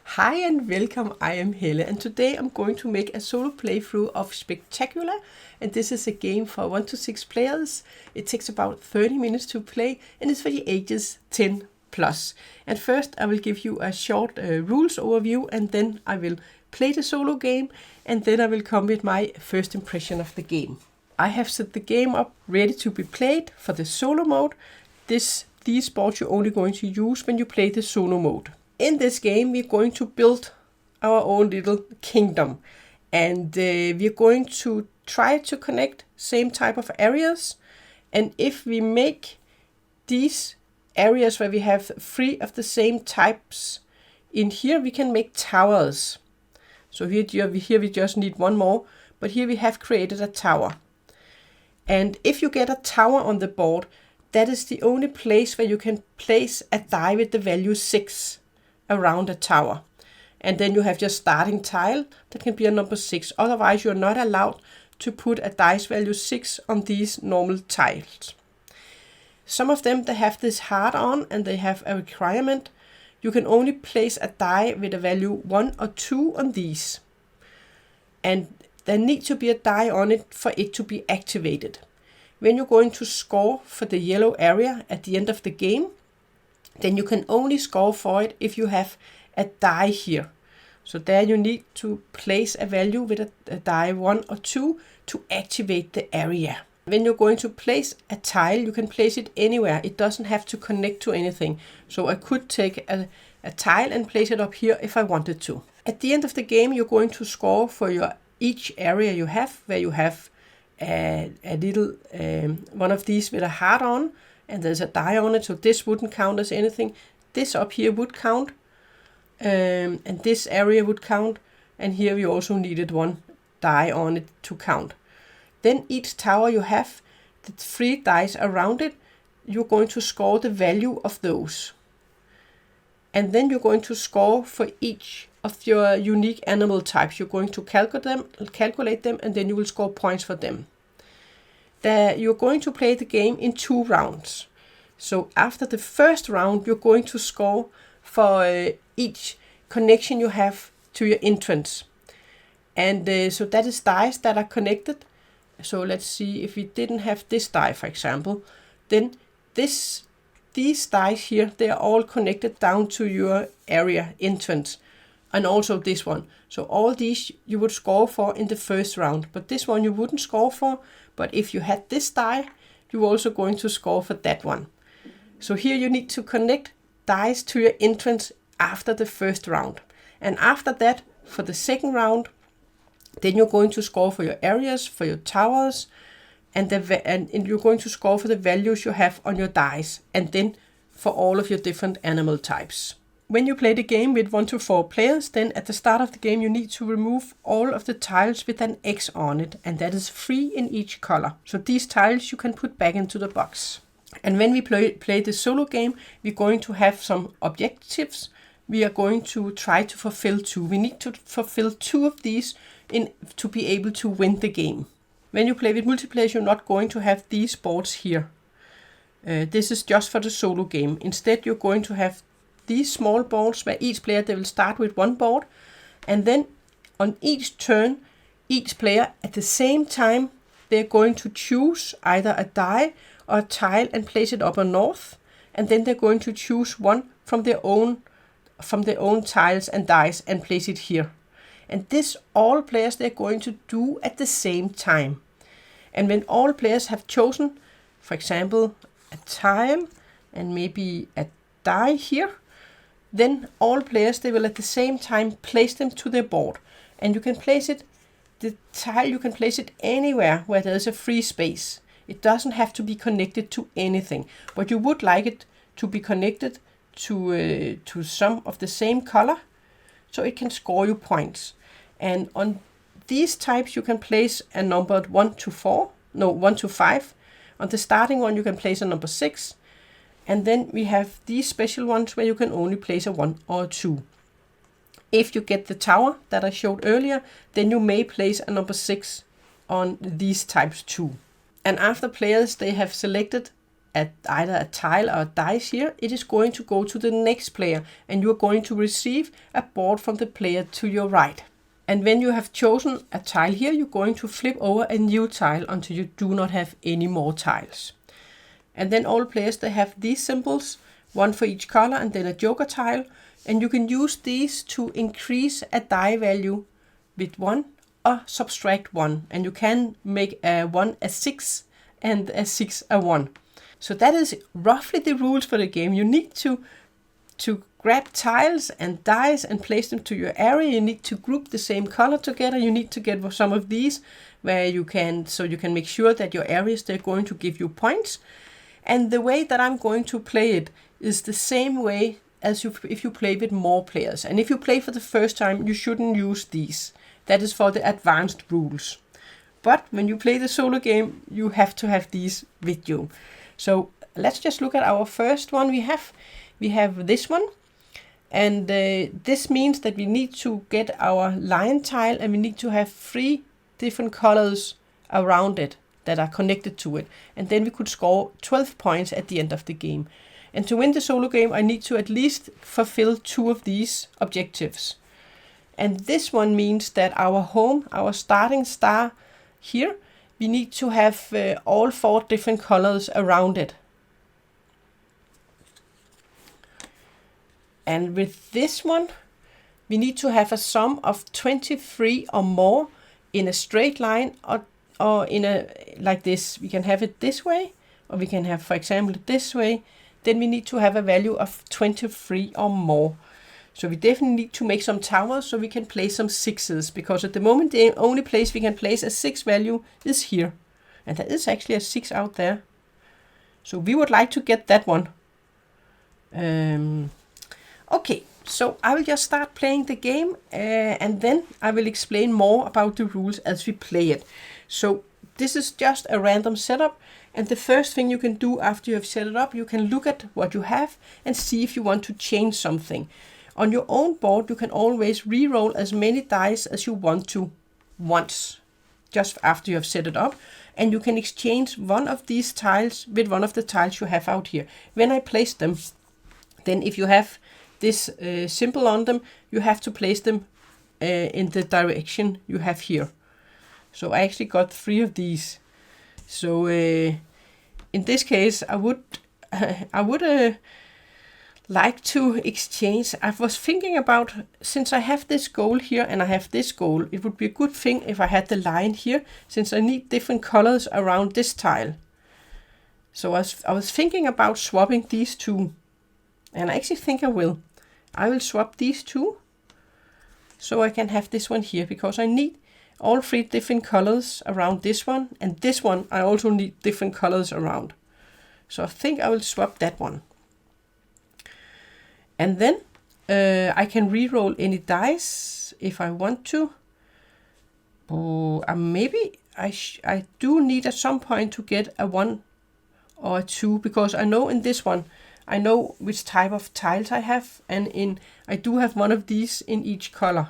Hi and welcome, I am Helle, and today I'm going to make a solo playthrough of Spectacular, and this is a game for 1 to 6 players. It takes about 30 minutes to play and it's for the ages 10 plus. And first I will give you a short rules overview, and then I will play the solo game, and then I will come with my first impression of the game. I have set the game up ready to be played for the solo mode. These boards you're only going to use when you play the solo mode. In this game, we're going to build our own little kingdom, and we're going to try to connect same type of areas. And if we make these areas where we have 3 of the same types in here, we can make towers. So here we just need 1 more, but here we have created a tower. And if you get a tower on the board, that is the only place where you can place a die with the value 6 around a tower. And then you have your starting tile that can be a number 6. Otherwise you're not allowed to put a dice value 6 on these normal tiles. Some of them, they have this hard on and they have a requirement. You can only place a die with a value 1 or 2 on these. And there needs to be a die on it for it to be activated. When you're going to score for the yellow area at the end of the game, then you can only score for it if you have a die here. So there you need to place a value with a die 1 or 2 to activate the area. When you're going to place a tile, you can place it anywhere. It doesn't have to connect to anything. So I could take a tile and place it up here if I wanted to. At the end of the game, you're going to score for each area you have, where you have a little one of these with a heart on, and there's a die on it, so this wouldn't count as anything. This up here would count, and this area would count, and here we also needed 1 die on it to count. Then each tower you have, the 3 dice around it, you're going to score the value of those. And then you're going to score for each of your unique animal types. You're going to calculate them, and then you will score points for them. You're going to play the game in 2 rounds. So after the first round, you're going to score for each connection you have to your entrance. And so that is dice that are connected. So let's see, if we didn't have this die, for example, then these dice here, they are all connected down to your area entrance. And also this one. So all these you would score for in the first round, but this one you wouldn't score for. But if you had this die, you're also going to score for that one. So here you need to connect dice to your entrance after the first round. And after that, for the second round, then you're going to score for your areas, for your towers, and you're going to score for the values you have on your dice, and then for all of your different animal types. When you play the game with 1 to 4 players, then at the start of the game you need to remove all of the tiles with an X on it, and that is 3 in each color. So these tiles you can put back into the box. And when we play the solo game, we're going to have some objectives. We are going to try to fulfill 2. We need to fulfill 2 of these to be able to win the game. When you play with multiplayer, you're not going to have these boards here. This is just for the solo game. Instead, you're going to have these small boards where each player, they will start with 1 board, and then on each turn, each player at the same time, they're going to choose either a die or a tile and place it up or north, and then they're going to choose one from their own tiles and dice and place it here. And this all players, they're going to do at the same time. And when all players have chosen, for example, a tile and maybe a die here, then all players, they will at the same time place them to their board. And you can place it, the tile, you can place it anywhere where there's a free space. It doesn't have to be connected to anything, but you would like it to be connected to some of the same color, so it can score you points. And on these types, you can place a number 1 to 5. On the starting one, you can place a number 6. And then we have these special ones where you can only place a 1 or a 2. If you get the tower that I showed earlier, then you may place a number 6 on these types too. And after players, they have selected either a tile or a dice here, it is going to go to the next player, and you are going to receive a board from the player to your right. And when you have chosen a tile here, you're going to flip over a new tile until you do not have any more tiles. And then all players, they have these symbols, one for each color and then a joker tile. And you can use these to increase a die value with 1 or subtract 1. And you can make a 1 a 6 and a 6 a 1. So that is roughly the rules for the game. You need to grab tiles and dice and place them to your area. You need to group the same color together. You need to get some of these where you can, so you can make sure that your areas, they're going to give you points. And the way that I'm going to play it is the same way as if you play with more players. And if you play for the first time, you shouldn't use these. That is for the advanced rules. But when you play the solo game, you have to have these with you. So let's just look at our first one we have. We have this one. And this means that we need to get our lion tile, and we need to have 3 different colors around it that are connected to it. And then we could score 12 points at the end of the game. And to win the solo game, I need to at least fulfill 2 of these objectives. And this one means that our home, our starting star here, we need to have all 4 different colors around it. And with this one, we need to have a sum of 23 or more in a straight line, or in a, like this. We can have it this way, or we can have, for example, this way. Then we need to have a value of 23 or more. So we definitely need to make some towers so we can place some 6s, because at the moment the only place we can place a 6 value is here. And there is actually a 6 out there. So we would like to get that one. Okay, so I will just start playing the game, and then I will explain more about the rules as we play it. So this is just a random setup, and the first thing you can do after you have set it up, you can look at what you have and see if you want to change something. On your own board, you can always re-roll as many dice as you want to once, just after you have set it up, and you can exchange one of these tiles with one of the tiles you have out here. When I place them, then if you have this symbol on them, you have to place them in the direction you have here. So I actually got 3 of these. So in this case, I would like to exchange. I was thinking about, since I have this goal here and I have this goal, it would be a good thing if I had the line here, since I need different colors around this tile. So I was thinking about swapping these 2, and I actually think I will. I will swap these 2 so I can have this one here, because I need all 3 different colors around this one, and this one I also need different colors around. So I think I will swap that one. And then I can re-roll any dice if I want to. Maybe I do need at some point to get a 1 or a 2, because I know in this one, I know which type of tiles I have, and I do have one of these in each color.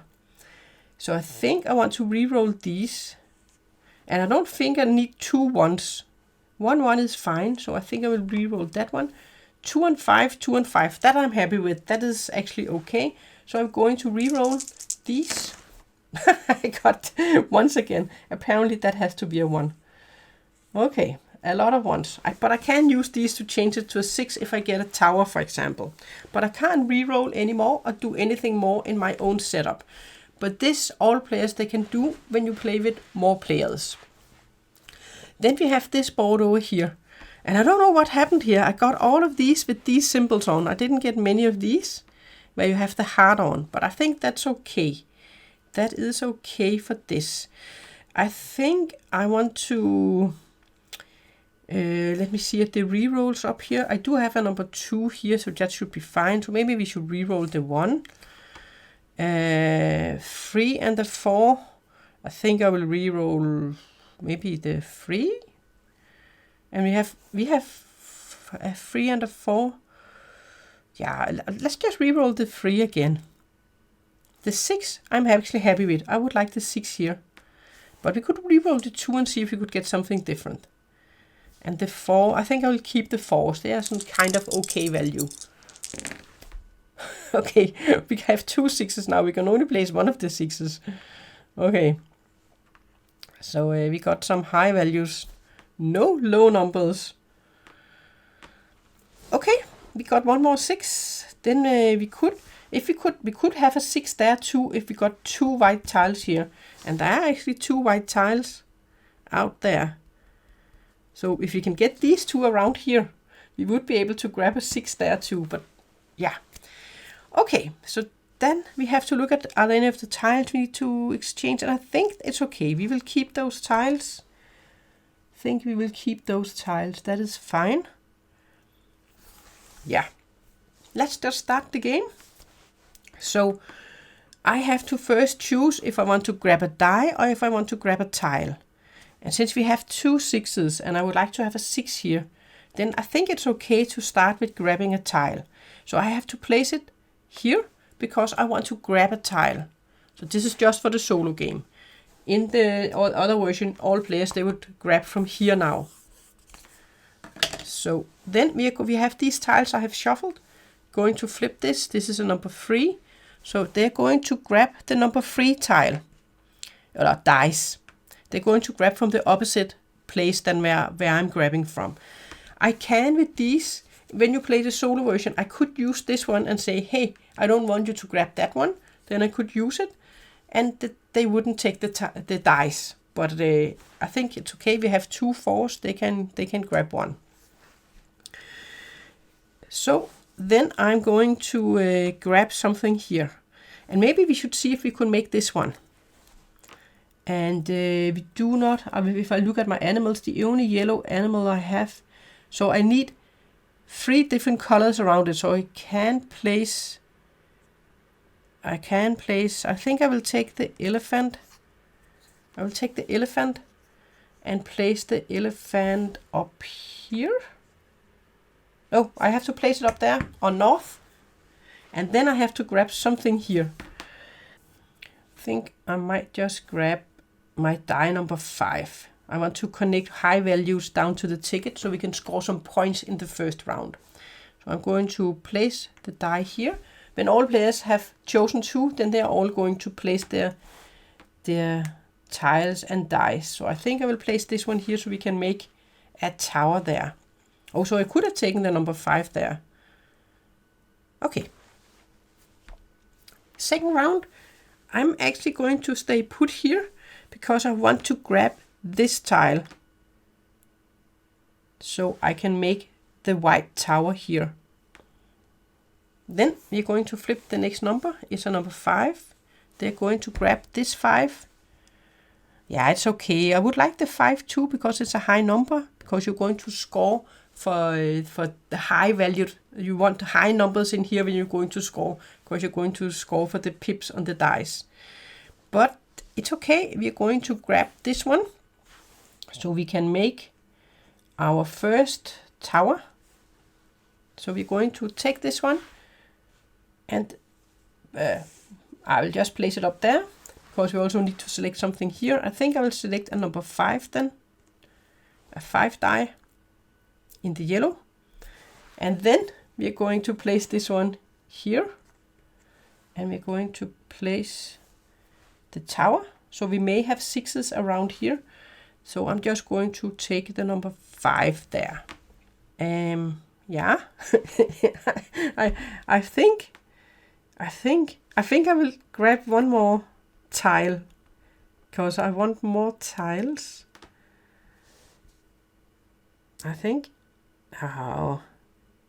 So I think I want to re-roll these, and I don't think I need 2 1s. 1 1 is fine, so I think I will re-roll that one. 2 and 5, 2 and 5, that I'm happy with. That is actually okay. So I'm going to re-roll these. I got 1s again. Apparently that has to be a 1. Okay, a lot of 1s. But I can use these to change it to a 6 if I get a tower, for example. But I can't re-roll anymore or do anything more in my own setup. But this, all players, they can do when you play with more players. Then we have this board over here. And I don't know what happened here. I got all of these with these symbols on. I didn't get many of these where you have the heart on. But I think that's okay. That is okay for this. I think I want to... let me see at the re-rolls up here. I do have a number 2 here, so that should be fine. So maybe we should re-roll the 1. 3 and the 4. I think I will re-roll maybe the 3. And we have a 3 and a 4. Yeah, let's just re-roll the 3 again. The 6 I'm actually happy with. I would like the 6 here. But we could re-roll the 2 and see if we could get something different. And the 4, I think I will keep the 4s. They are some kind of okay value. Okay, we have 2 6s now. We can only place one of the 6s. Okay. So we got some high values. No low numbers. Okay, we got one more 6. Then we could have a 6 there too if we got 2 white tiles here. And there are actually 2 white tiles out there. So if we can get these 2 around here, we would be able to grab a 6 there too. But yeah. Okay, so then we have to look at, are there any of the tiles we need to exchange? And I think it's okay. We will keep those tiles. I think we will keep those tiles. That is fine. Yeah. Let's just start the game. So I have to first choose if I want to grab a die or if I want to grab a tile. And since we have 2 6s and I would like to have a 6 here, then I think it's okay to start with grabbing a tile. So I have to place it here because I want to grab a tile. So this is just for the solo game. In the other version, all players, they would grab from here now. So then we have these tiles I have shuffled. Going to flip this. This is a number 3. So they're going to grab the number 3 tile. Or dice. They're going to grab from the opposite place than where I'm grabbing from. I can with these, when you play the solo version, I could use this one and say, hey, I don't want you to grab that one. Then I could use it and they wouldn't take the dice. But I think it's okay. We have 2 4s. They can grab one. So then I'm going to grab something here. And maybe we should see if we could make this one. And we do not, if I look at my animals, the only yellow animal I have. So I need 3 different colors around it. So I think I will take the elephant. I will take the elephant and place the elephant up here. Oh, I have to place it up there on north. And then I have to grab something here. I think I might just grab my die number 5. I want to connect high values down to the ticket so we can score some points in the first round. So I'm going to place the die here. When all players have chosen 2, then they are all going to place their tiles and dice. So I think I will place this one here so we can make a tower there. Also, I could have taken the number 5 there. Okay. Second round, I'm actually going to stay put here because I want to grab this tile so I can make the white tower here. Then we're going to flip the next number. It's a number 5. They're going to grab this 5. Yeah, it's okay. I would like the 5 too because it's a high number, because you're going to score for the high value. You want high numbers in here when you're going to score, because you're going to score for the pips on the dice. But it's okay. We're going to grab this one so we can make our first tower. So we're going to take this one and I will just place it up there because we also need to select something here. I think I will select a number 5 then, a 5 die in the yellow. And then we're going to place this one here and we're going to place the tower. So we may have 6s around here. So I'm just going to take the number 5 there. Yeah, I think I will grab one more tile because I want more tiles. I think. Oh,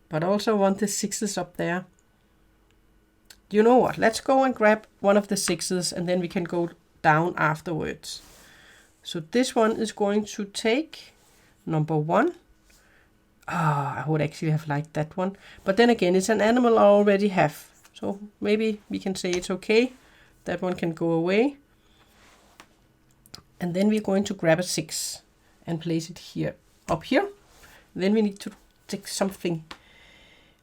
but also want the 6s up there. You know what? Let's go and grab one of the 6s and then we can go down afterwards. So this one is going to take number 1. I would actually have liked that one. But then again, it's an animal I already have. So maybe we can say it's okay. That one can go away. And then we're going to grab a 6 and place it here, up here. Then we need to take something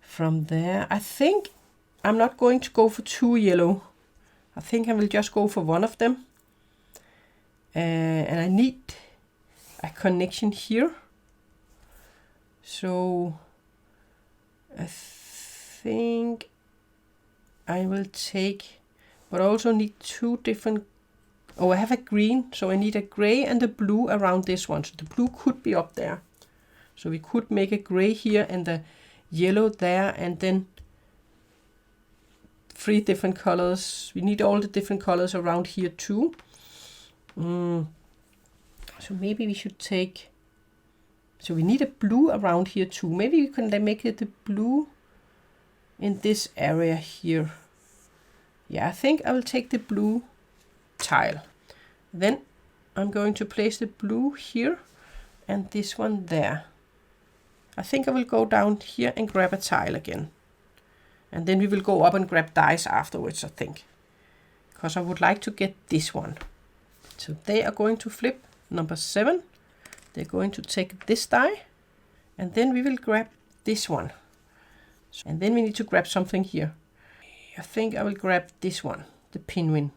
from there. I think I'm not going to go for 2 yellow. I think I will just go for one of them. And I need a connection here. So I think I will take, but I also need two different, oh, I have a green, so I need a gray and a blue around this one. So the blue could be up there. So we could make a gray here and a yellow there, and then 3 different colors. We need all the different colors around here too. So maybe we should take, so we need a blue around here too. Maybe we can make it the blue in this area here. Yeah, I think I will take the blue tile. Then I'm going to place the blue here and this one there. I think I will go down here and grab a tile again. And then we will go up and grab dice afterwards, I think. Because I would like to get this one. So they are going to flip number 7. They're going to take this die. And then we will grab this one. And then we need to grab something here. I think I will grab this one, the penguin.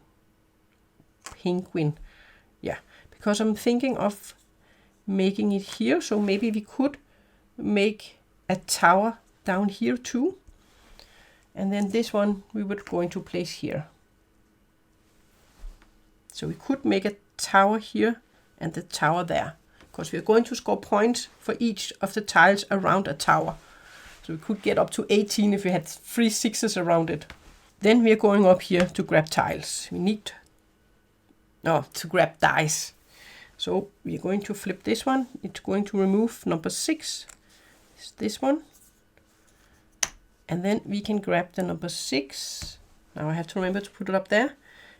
Yeah, because I'm thinking of making it here. So maybe we could make a tower down here too. And then this one we were going to place here. So we could make a tower here and the tower there, because we're going to score points for each of the tiles around a tower. So we could get up to 18 if we had 3 6s around it. Then we are going up here to grab tiles. We need to grab dice. So we are going to flip this one. It's going to remove number 6. It's this one. And then we can grab the number 6. Now I have to remember to put it up there.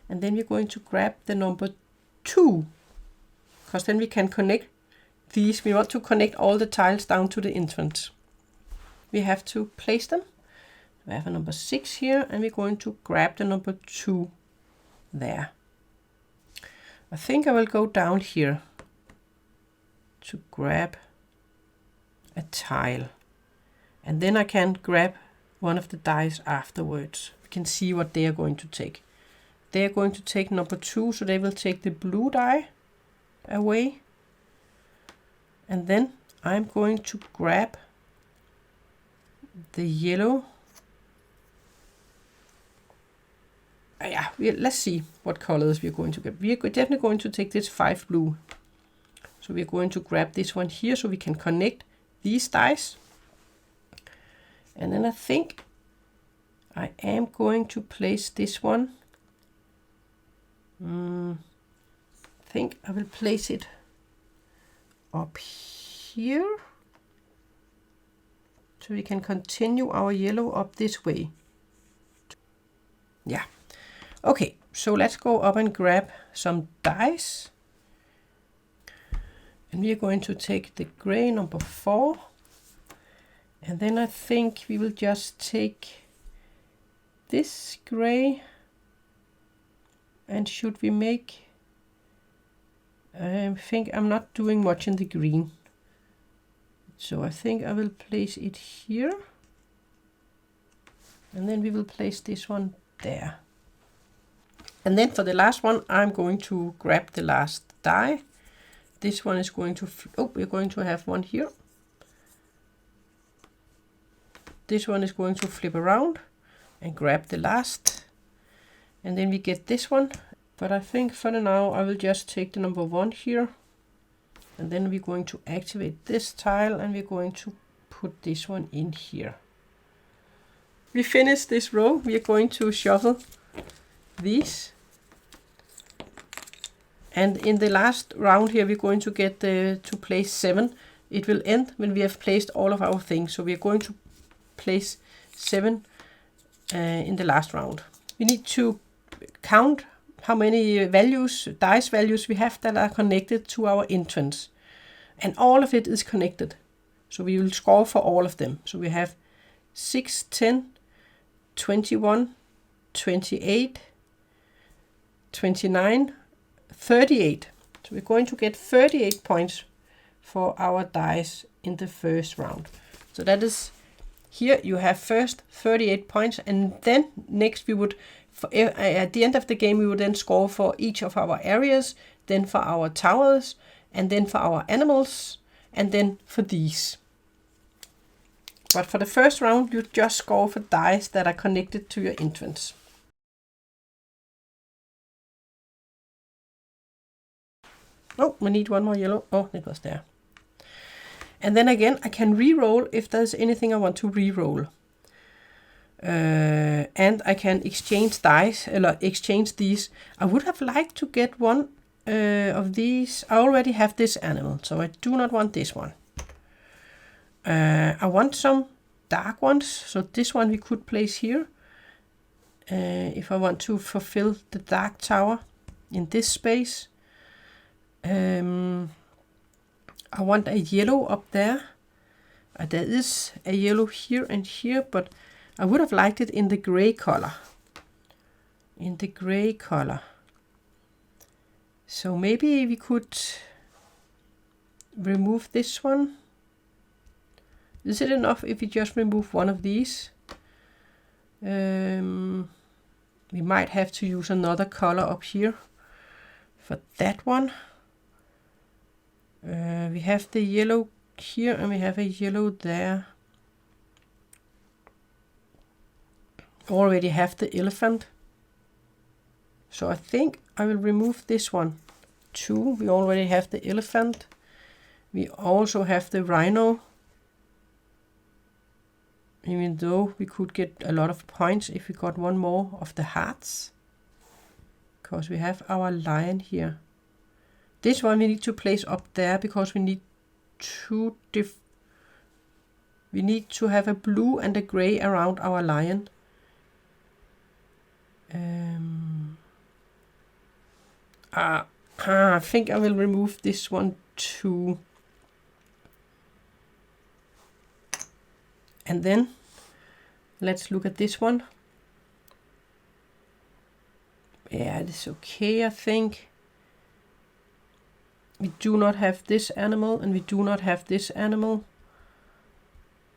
And then we're going to grab the number 2. Because then we can connect these. We want to connect all the tiles down to the entrance. We have to place them. We have a number 6 here, and we're going to grab the number 2 there. I think I will go down here to grab a tile. And then I can grab one of the dice afterwards. We can see what they are going to take. They are going to take number 2, so they will take the blue die away. And then I'm going to grab the yellow. Let's see what colors we're going to get. We are definitely going to take this 5 blue. So we're going to grab this one here so we can connect these dice. And then I think I am going to place this one. I think I will place it up here. So we can continue our yellow up this way. Yeah. Okay, so let's go up and grab some dice. And we are going to take the gray number 4. And then I think we will just take this gray. And should we make, I think I'm not doing much in the green. So I think I will place it here. And then we will place this one there. And then for the last one, I'm going to grab the last die. This one is going to, we're going to have one here. This one is going to flip around and grab the last. And then we get this one. But I think for now, I will just take the number 1 here. And then we're going to activate this tile and we're going to put this one in here. We finished this row. We are going to shuffle these. And in the last round here, we're going to get to place 7. It will end when we have placed all of our things. So we are going to place 7 in the last round. We need to count how many values, dice values we have that are connected to our entrance. And all of it is connected. So we will score for all of them. So we have 6, 10, 21, 28, 29, 38. So we're going to get 38 points for our dice in the first round. So that is, here you have first 38 points, and then next we would, at the end of the game, we would then score for each of our areas, then for our towers, and then for our animals, and then for these. But for the first round, you just score for dice that are connected to your entrance. Oh, we need one more yellow. Oh, it was there. And then again, I can re-roll if there's anything I want to re-roll. And I can exchange dice, or exchange these. I would have liked to get one of these. I already have this animal, so I do not want this one. I want some dark ones, so this one we could place here. If I want to fulfill the dark tower in this space. I want a yellow up there. There is a yellow here and here, but I would have liked it in the gray color. In the gray color. So maybe we could remove this one. Is it enough if we just remove one of these? We might have to use another color up here for that one. We have the yellow here and we have a yellow there. Already have the elephant. So I think I will remove this one too. We already have the elephant. We also have the rhino. Even though we could get a lot of points if we got one more of the hearts. Because we have our lion here. This one we need to place up there because we need we need to have a blue and a gray around our lion. I think I will remove this one too. And then let's look at this one. Yeah, it is okay, I think. We do not have this animal and we do not have this animal.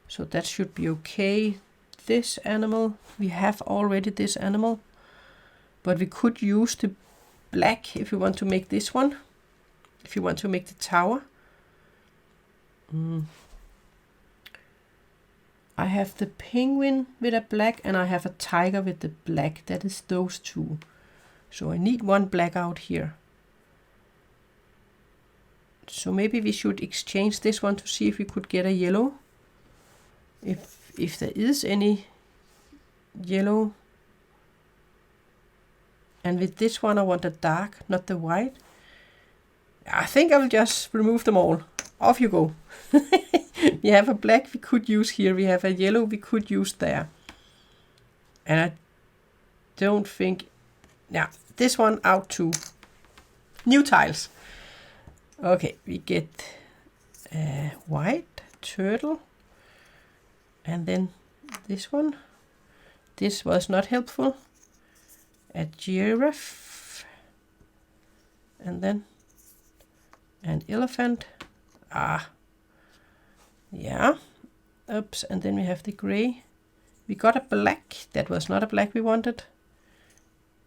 So that should be okay. This animal, we have already this animal. But we could use the black if we want to make this one. If you want to make the tower. I have the penguin with a black and I have a tiger with the black. That is those two. So I need one black out here. So maybe we should exchange this one to see if we could get a yellow. If there is any yellow. And with this one I want a dark, not the white. I think I will just remove them all. Off you go. We have a black we could use here. We have a yellow we could use there. And I don't think... Yeah, this one out too. New tiles. Okay, we get a white turtle. And then this one. This was not helpful. A giraffe. And then an elephant. Yeah. Oops, and then we have the gray. We got a black. That was not a black we wanted.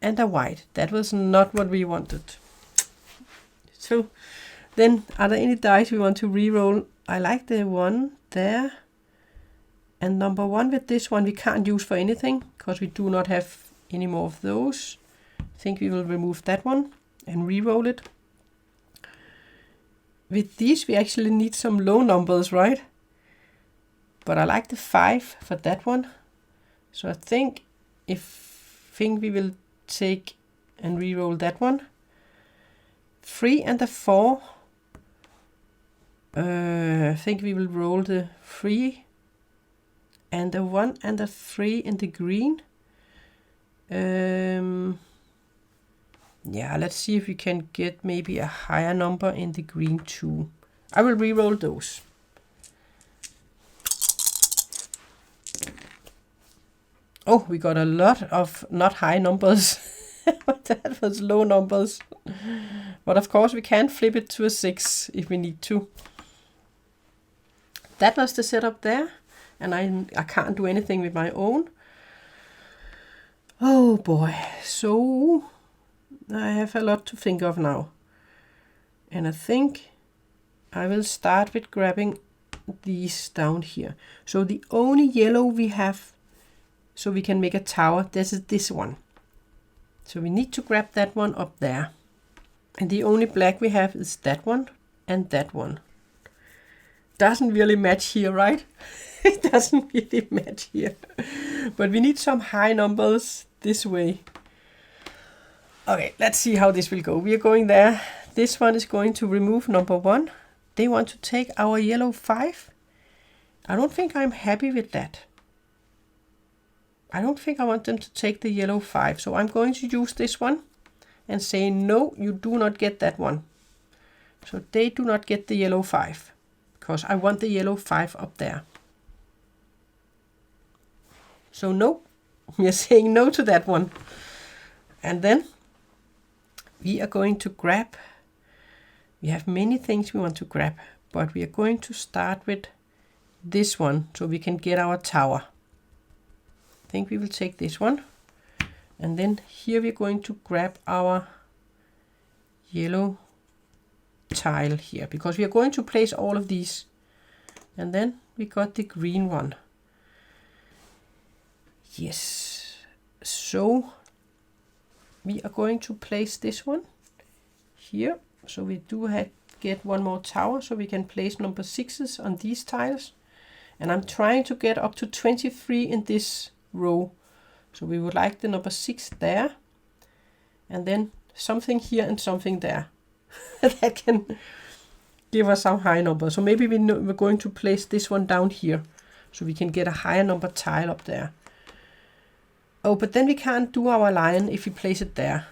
And a white. That was not what we wanted. So then, are there any dice we want to re-roll? I like the one there. And number one with this one we can't use for anything, because we do not have any more of those. I think we will remove that one and re-roll it. With these we actually need some low numbers, right? But I like the 5 for that one. So I think we will take and re-roll that one. 3 and the 4. I think we will roll the 3 and the 1 and the 3 in the green. Yeah, let's see if we can get maybe a higher number in the green too. I will re-roll those. Oh, we got a lot of not high numbers. That was low numbers. But of course we can flip it to a 6 if we need to. That was the setup there. And I can't do anything with my own. Oh boy. So I have a lot to think of now. And I think I will start with grabbing these down here. So the only yellow we have, so we can make a tower, this is this one. So we need to grab that one up there. And the only black we have is that one and that one. Doesn't really match here, right? It doesn't really match here. But we need some high numbers this way. Okay, let's see how this will go. We are going there. This one is going to remove number 1. They want to take our yellow 5. I don't think I'm happy with that. I don't think I want them to take the yellow 5. So I'm going to use this one and say, no, you do not get that one. So they do not get the yellow 5 because I want the yellow 5 up there. So no, we are saying no to that one. And then we are going to grab, we have many things we want to grab, but we are going to start with this one so we can get our tower. I think we will take this one. And then here we're going to grab our yellow tile here because we are going to place all of these. And then we got the green one. Yes. So we are going to place this one here. So we do get one more tower so we can place number 6s on these tiles. And I'm trying to get up to 23 in this row. So we would like the number 6 there. And then something here and something there. That can give us some high number. So maybe we're going to place this one down here. So we can get a higher number tile up there. Oh, but then we can't do our line if we place it there.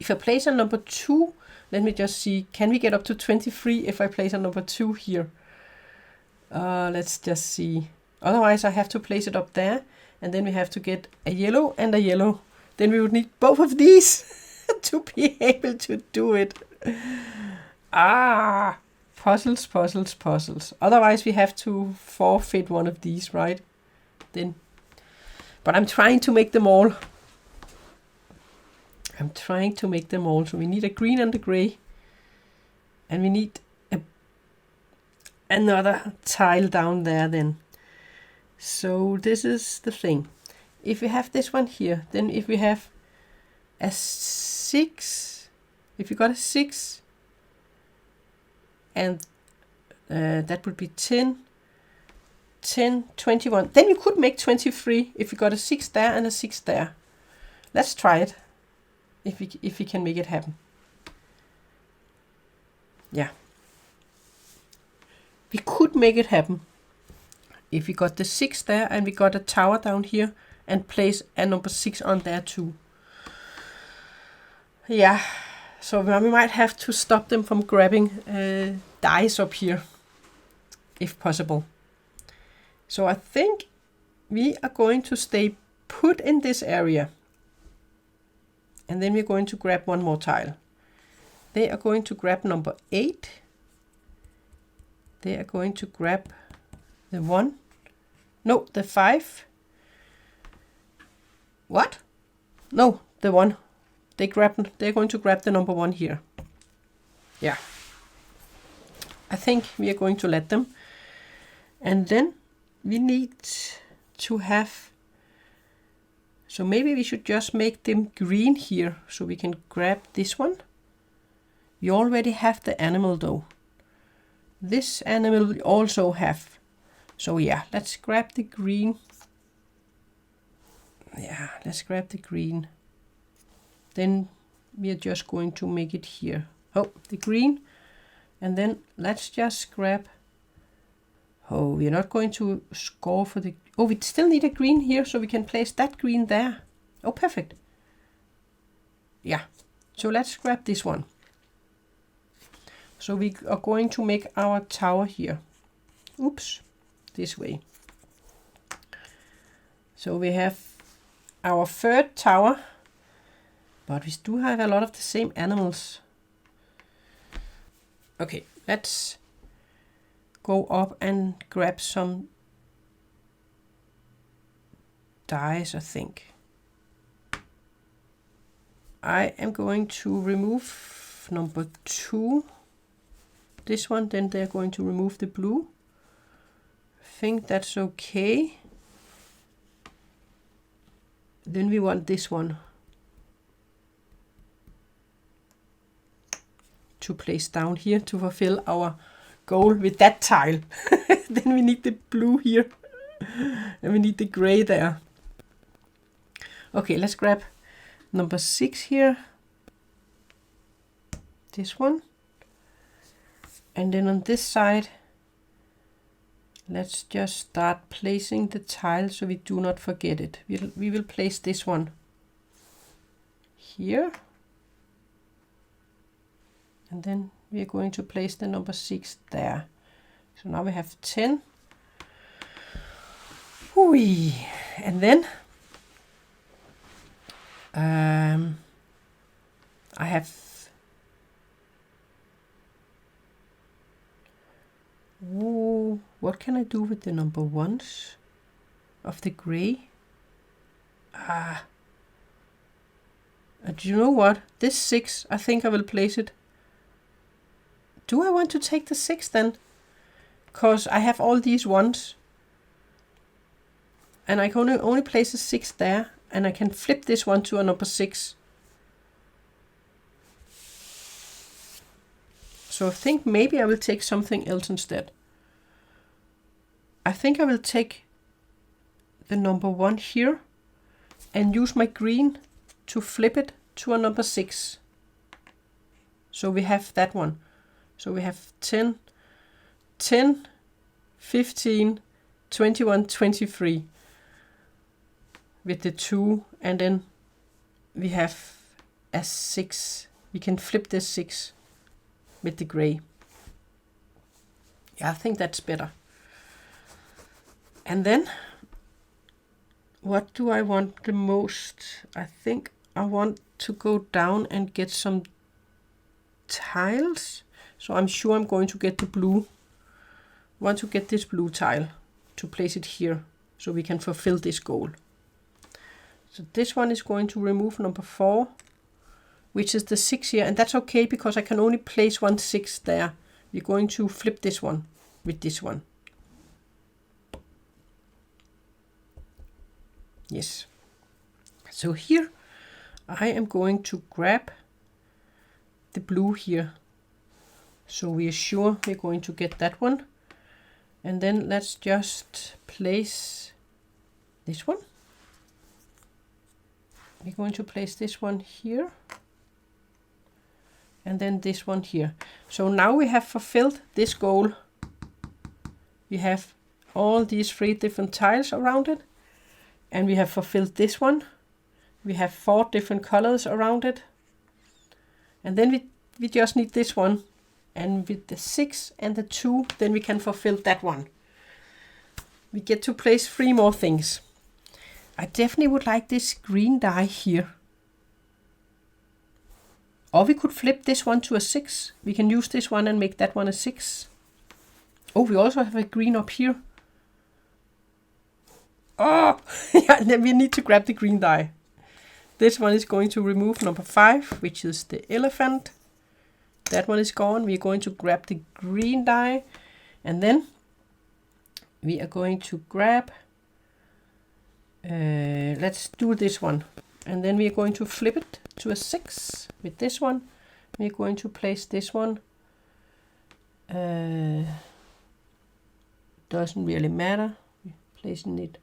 If I place a number 2, let me just see, can we get up to 23 if I place a number 2 here? Let's just see. Otherwise I have to place it up there, and then we have to get a yellow and a yellow. Then we would need both of these to be able to do it. Puzzles, puzzles, puzzles. Otherwise we have to forfeit one of these, right? Then. But I'm trying to make them all. I'm trying to make them all. So we need a green and a gray. And we need another tile down there then. So this is the thing. If we have this one here, then if we have a 6, if you got a 6, and that would be 10, 21. Then you could make 23 if you got a 6 there and a 6 there. Let's try it. If we can make it happen. Yeah. We could make it happen. If we got the 6 there and we got a tower down here and place a number 6 on there too. Yeah. So we might have to stop them from grabbing dice up here. If possible. So I think we are going to stay put in this area. And then we're going to grab one more tile. They are going to grab number 8. They are going to grab the 1. No, the 5. What? No, the 1. They're going to grab the number 1 here. Yeah. I think we are going to let them. And then we need to have, so maybe we should just make them green here so we can grab this one. We already have the animal though. This animal we also have. So yeah, let's grab the green. Yeah, let's grab the green. Then we are just going to make it here. Oh, the green. And then let's just grab. Oh, we're not going to score for the... Oh, we still need a green here, so we can place that green there. Oh, perfect. Yeah. So let's grab this one. So we are going to make our tower here. Oops. This way. So we have our 3rd tower. But we do have a lot of the same animals. Okay, let's go up and grab some dice, I think. I am going to remove number 2. This one, then they're going to remove the blue. think that's okay. Then we want this one to place down here to fulfill our goal with that tile. Then we need the blue here and we need the gray there. Okay, let's grab number 6 here. This one. And then on this side, let's just start placing the tile so we do not forget it. We will place this one here. And then we are going to place the number 6 there. So now we have 10. Whee. And then I have what can I do with the number 1s of the gray? Do you know what? This 6, I think I will place it. Do I want to take the 6 then? Because I have all these 1s. And I can only place a 6 there. And I can flip this one to a number 6. So I think maybe I will take something else instead. I think I will take the number 1 here and use my green to flip it to a number 6. So we have that one. So we have 10, 15, 21, 23 with the 2, and then we have a 6. We can flip this 6 with the gray. Yeah, I think that's better. And then, what do I want the most? I think I want to go down and get some tiles. So I'm sure I'm going to get the blue. I want to get this blue tile to place it here so we can fulfill this goal. So this one is going to remove number 4, which is the 6 here. And that's okay because I can only place 1 6 there. We're going to flip this one with this one. Yes. So here I am going to grab the blue here. So we are sure we're going to get that one. And then let's just place this one. We're going to place this one here. And then this one here. So now we have fulfilled this goal. We have all these 3 different tiles around it. And we have fulfilled this one. We have 4 different colors around it. And then we just need this one. And with the 6 and the 2, then we can fulfill that one. We get to place 3 more things. I definitely would like this green die here. Or we could flip this one to a 6. We can use this one and make that one a 6. Oh, we also have a green up here. Oh, yeah, then we need to grab the green die. This one is going to remove number 5, which is the elephant. That one is gone. We're going to grab the green die. And then we are going to grab, let's do this one. And then we are going to flip it to a 6 with this one. We're going to place this one. Doesn't really matter. We're placing it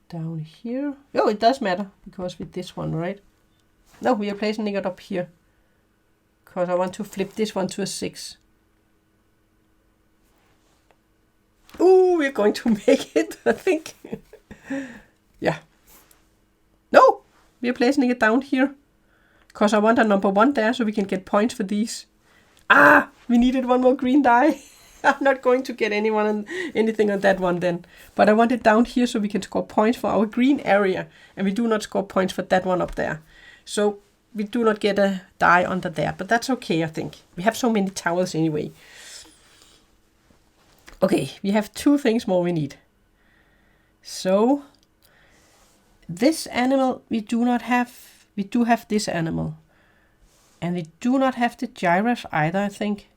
down here. Oh, it does matter because with this one, right? No, we are placing it up here because I want to flip this one to a 6. Ooh, we're going to make it, I think. Yeah. No, we are placing it down here because I want a number 1 there so we can get points for these. Ah, we needed 1 more green die. I'm not going to get anything on that one then. But I want it down here so we can score points for our green area. And we do not score points for that one up there. So we do not get a die under there. But that's okay, I think. We have so many towels anyway. Okay, we have 2 things more we need. So this animal we do not have. We do have this animal. And we do not have the giraffe either, I think.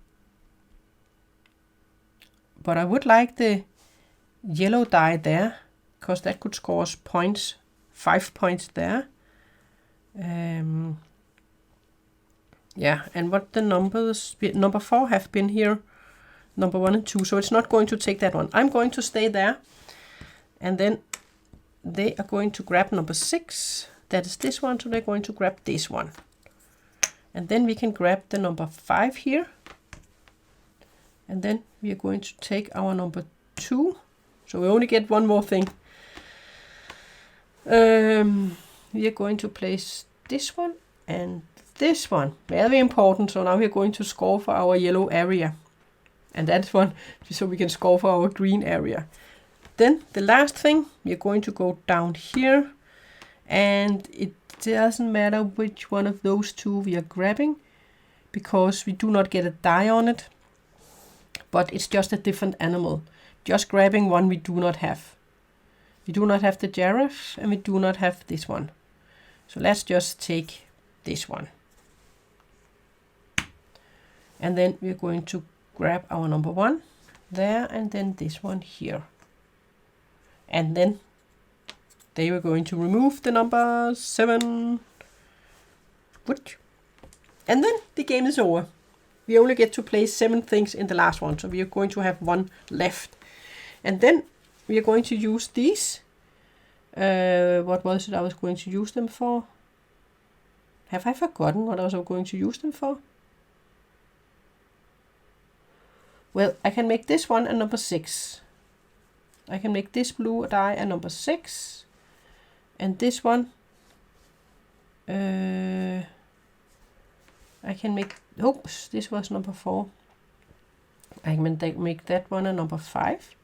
But I would like the yellow die there, because that could score us points, 5 points there. Yeah, and what the numbers, number 4 have been here, number 1 and 2, so it's not going to take that one. I'm going to stay there, and then they are going to grab number 6, that is this one, so they're going to grab this one. And then we can grab the number 5 here, and then we are going to take our number 2, so we only get one more thing. We are going to place this one and this one, very important. So now we are going to score for our yellow area, and that's one, so we can score for our green area. Then the last thing, we are going to go down here, and it doesn't matter which one of those two we are grabbing, because we do not get a die on it, but it's just a different animal. Just grabbing one we do not have. We do not have the giraffe, and we do not have this one. So let's just take this one. And then we're going to grab our number 1 there, and then this one here. And then they were going to remove the number 7. And then the game is over. We only get to place 7 things in the last one, so we are going to have 1 left. And then we are going to use these. What was it I was going to use them for? Have I forgotten what I was going to use them for? Well, I can make this one a number 6. I can make this blue die a number 6. And this one, I can make, oops, this was number 4. I can make that one a number 5.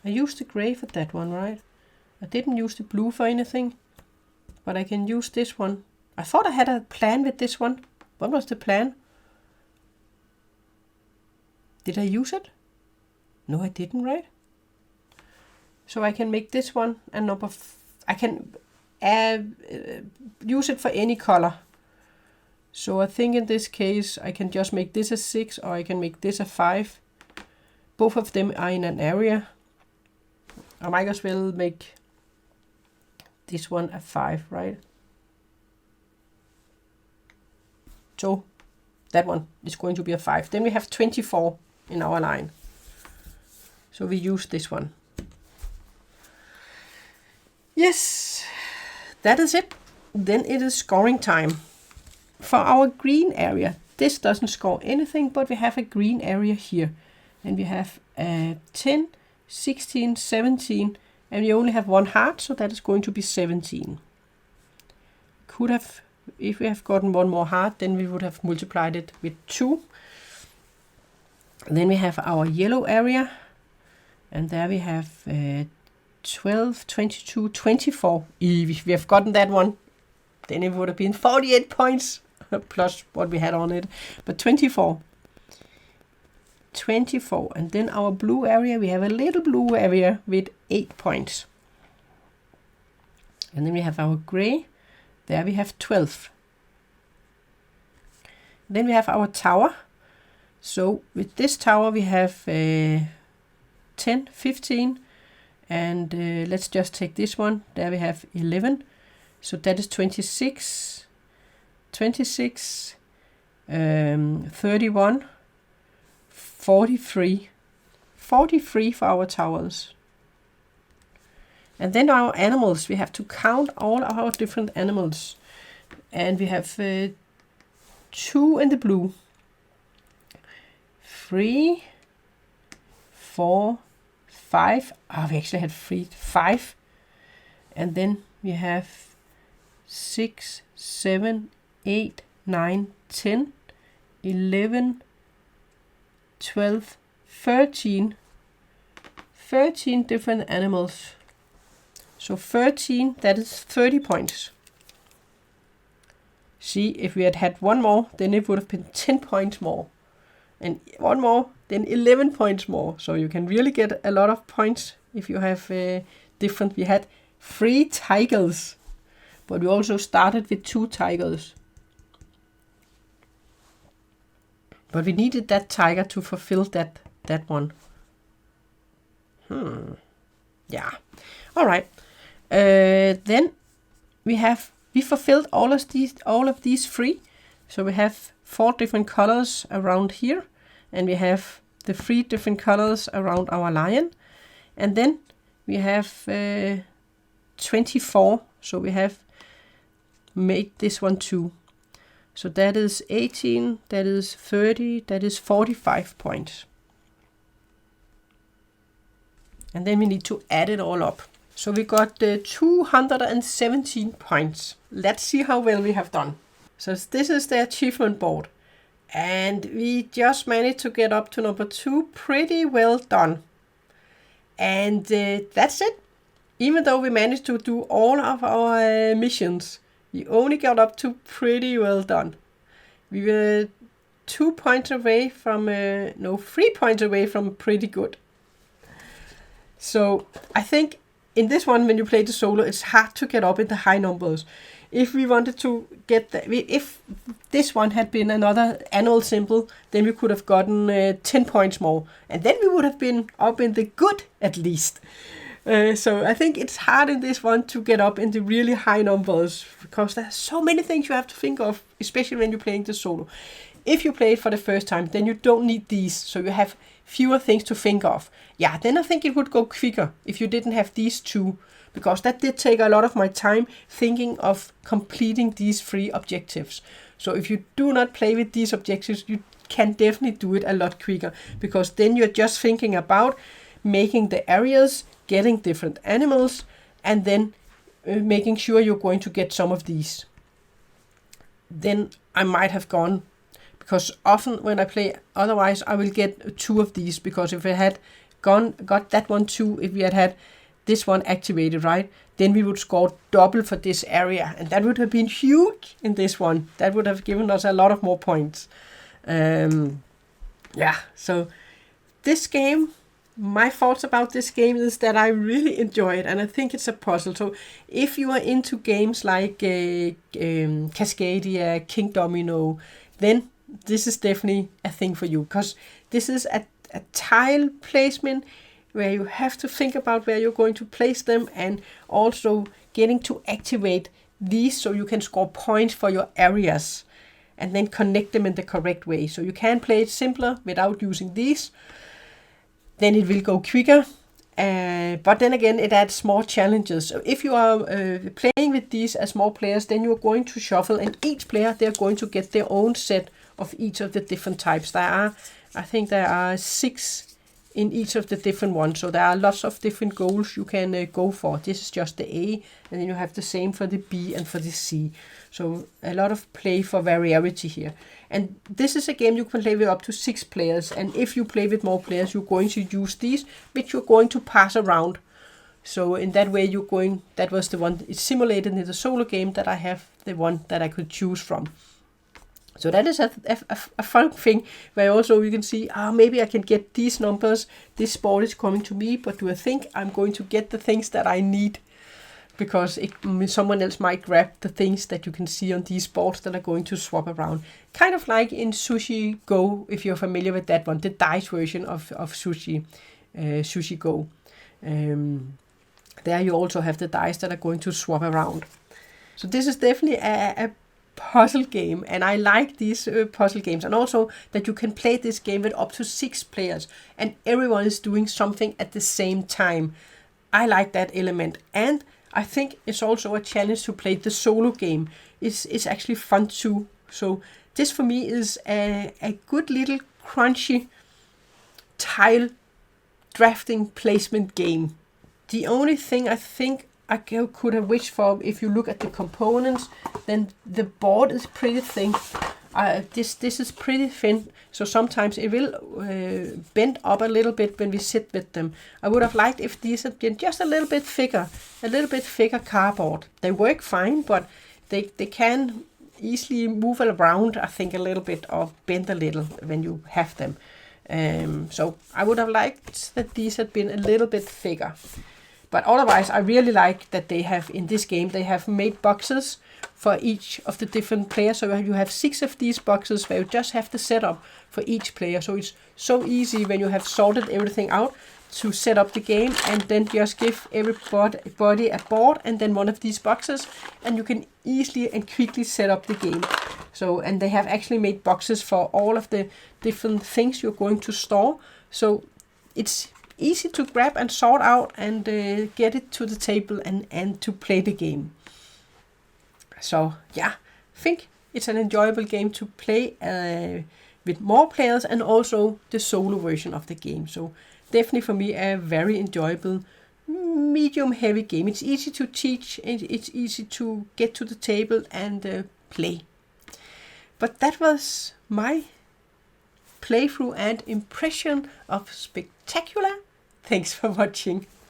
I used the gray for that one, right? I didn't use the blue for anything, but I can use this one. I thought I had a plan with this one. What was the plan? Did I use it? No, I didn't, right? So I can make this one a number. I can use it for any color. So I think in this case I can just make this a 6, or I can make this a 5. Both of them are in an area. I might as well make this one a 5, right? So that one is going to be a 5. Then we have 24 in our line. So we use this one. Yes, that is it. Then it is scoring time. For our green area, this doesn't score anything, but we have a green area here. And we have 10, 16, 17, and we only have 1 heart, so that is going to be 17. Could have, if we have gotten 1 more heart, then we would have multiplied it with 2. And then we have our yellow area, and there we have 12, 22, 24. If we have gotten that one, then it would have been 48 points, plus what we had on it, but 24. 24, and then our blue area, we have a little blue area with 8 points. And then we have our gray, there we have 12. Then we have our tower. So with this tower we have 10, 15, and let's just take this one. There we have 11. So that is 26, 26, 31, 43. 43 for our towers. And then our animals, we have to count all our different animals. And we have 2 in the blue. 3, 4, 5. Oh, we actually had 5. And then we have 6, 7, 8, 9, 10, 11, 12, 13. 13 different animals. So 13, that is 30 points. See, if we had had 1 more, then it would have been 10 points more. And 1 more, then 11 points more. So you can really get a lot of points if you have different. We had 3 tigers, but we also started with 2 tigers. But we needed that tiger to fulfill that one. Yeah. All right. Then we fulfilled all of these 3. So we have 4 different colors around here, and we have the 3 different colors around our lion, and then we have 24. So we have made this one too. So that is 18, that is 30, that is 45 points. And then we need to add it all up. So we got 217 points. Let's see how well we have done. So this is the achievement board. And we just managed to get up to number 2. Pretty well done. And that's it. Even though we managed to do all of our missions, we only got up to pretty well done. We were 2 points away from, 3 points away from pretty good. So I think in this one, when you play the solo, it's hard to get up in the high numbers. If we wanted to get if this one had been another annual symbol, then we could have gotten 10 points more, and then we would have been up in the good at least. So I think it's hard in this one to get up in the really high numbers, because there's so many things you have to think of, especially when you're playing the solo. If you play it for the first time, then you don't need these, so you have fewer things to think of. Yeah, then I think it would go quicker if you didn't have these 2, because that did take a lot of my time thinking of completing these 3 objectives. So if you do not play with these objectives, you can definitely do it a lot quicker, because then you're just thinking about making the areas, getting different animals, and then making sure you're going to get some of these. Then I might have gone, because often when I play otherwise, I will get 2 of these, because if I had got that one too, if we had this one activated, right, then we would score double for this area, and that would have been huge in this one. That would have given us a lot of more points. Yeah, so this game, my thoughts about this game is that I really enjoy it, and I think it's a puzzle. So if you are into games like Cascadia, King Domino, then this is definitely a thing for you, because this is a tile placement where you have to think about where you're going to place them, and also getting to activate these so you can score points for your areas and then connect them in the correct way. So you can play it simpler without using these, then it will go quicker. But then again, it adds more challenges. So if you are playing with these as more players, then you're going to shuffle, and each player, they're going to get their own set of each of the different types. I think there are 6 in each of the different ones. So there are lots of different goals you can go for. This is just the A, and then you have the same for the B and for the C. So a lot of play for variety here. And this is a game you can play with up to 6 players. And if you play with more players, you're going to use these, which you're going to pass around. So in that way, that was the one, it's simulated in the solo game, that I have the one that I could choose from. So that is a fun thing, where also you can see, maybe I can get these numbers, this board is coming to me, but do I think I'm going to get the things that I need? Because someone else might grab the things that you can see on these boards that are going to swap around. Kind of like in Sushi Go, if you're familiar with that one, the dice version of Sushi Go. There you also have the dice that are going to swap around. So this is definitely a puzzle game, and I like these puzzle games, and also that you can play this game with up to 6 players and everyone is doing something at the same time. I like that element, and I think it's also a challenge to play the solo game. It's actually fun too. So this for me is a good little crunchy tile drafting placement game. The only thing I think I could have wished for, if you look at the components, then the board is pretty thin. This is pretty thin, so sometimes it will bend up a little bit when we sit with them. I would have liked if these had been just a little bit thicker cardboard. They work fine, but they can easily move around, I think, a little bit, or bend a little when you have them. So I would have liked that these had been a little bit thicker. But otherwise, I really like that they have, in this game, they have made boxes for each of the different players. So you have 6 of these boxes where you just have the setup for each player. So it's so easy when you have sorted everything out to set up the game, and then just give everybody a board and then one of these boxes, and you can easily and quickly set up the game. So, and they have actually made boxes for all of the different things you're going to store. So it's easy to grab and sort out and get it to the table and to play the game. So yeah, I think it's an enjoyable game to play with more players, and also the solo version of the game. So definitely for me a very enjoyable medium heavy game. It's easy to teach and it's easy to get to the table and play. But that was my playthrough and impression of Spectacular. Thanks for watching.